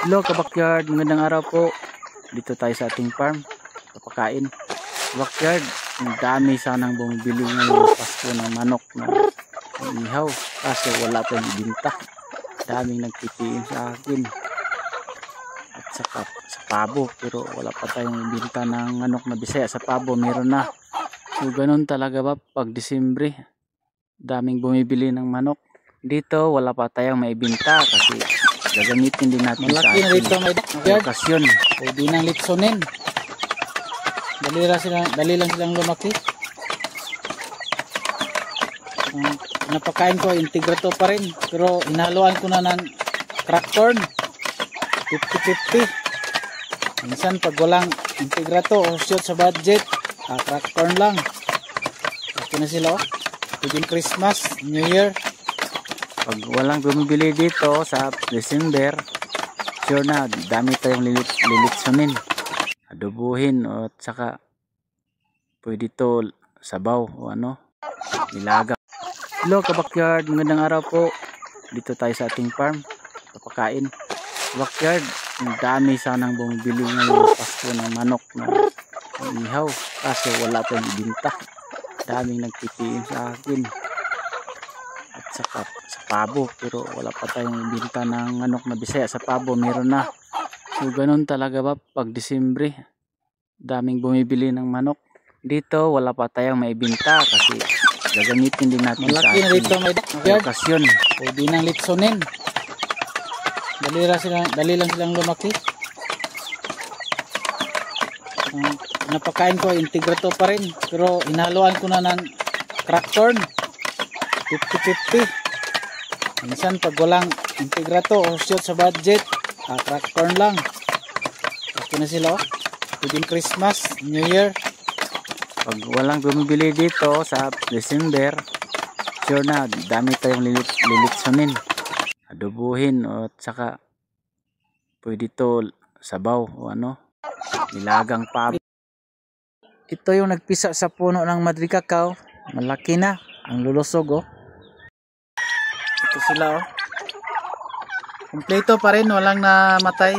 Hello ka-backyard, magandang araw po. Dito tayo sa ating farm, papakain. Backyard, ang dami sanang bumibili ngayong Pasko ng manok na ihaw. Kaso wala pa yung ibinta. Daming nagtitiin sa akin. At saka sa pabo, pero wala pa tayong ibinta ng manok na Bisaya. Sa pabo meron na. So ganun talaga ba pag Disyembre? Daming bumibili ng manok. Dito wala pa tayong maibinta kasi gagamitin din natin sa malaki na dito may okasyon. Pwede nang litsonin. Dali lang silang lumaki. Napakain ko integrato pa rin, pero inahaluan ko na ng crack corn 50-50. Minsan pag walang integrato o shoot sa budget, crack corn lang. Okay na sila, pwede Christmas, New Year. Pag walang bumibili dito sa December, sure na dami tayong lilitsunin, adobuhin, at saka pwede to sabaw o nilaga. Hello ka-backyard, magandang araw po. Dito tayo sa ating farm, papakain. Backyard, ang dami sanang bumibili ngayong Pasko ng manok na ihaw. Kaso wala pa yung ibinta. Daming nagtitiin sa akin. At saka sa pabo, pero wala pa tayong ibinta ng manok na Bisaya. Sa pabo meron na. So ganun talaga ba pag Disyembre? Daming bumibili ng manok. Dito wala pa tayong maibinta kasi gagamitin din natin sa malaki na dito may okasyon. Pwede nang litsonin. Dali lang silang lumaki. Napakain ko integrato pa rin, pero inahaluan ko na ng crack corn 50-50. Minsan pag walang integrato o shoot sa budget, crack corn lang. Okay na sila, pwede Christmas, New Year. Pag walang bumibili dito sa December, sure na dami tayong lilitsunin, adobuhin, at saka pwede to sabaw o nilagang pabo. Ito yung nagpisa sa puno ng Madrid Cacao. Malaki na ang lulusog. Ito sila, kompleto pa rin, walang namatay.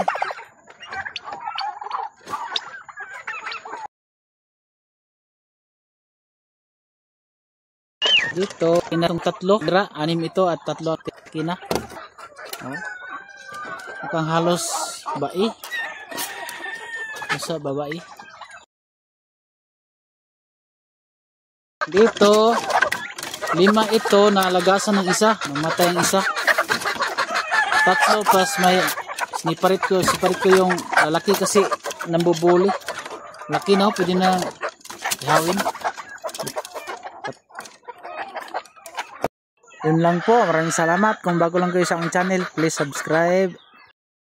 Dito, inatong tatlo, anim ito at tatlo at kina. Mukhang halos bai. Masa babae. Dito, 5 ito, naalagasan ng isa, namatay ang isa. Tatlo plus may siparit ko yung lalaki kasi nambubuli. Laki na, pwede na ihawin. Yun lang po, maraming salamat. Kung bago lang kayo sa aking channel, please subscribe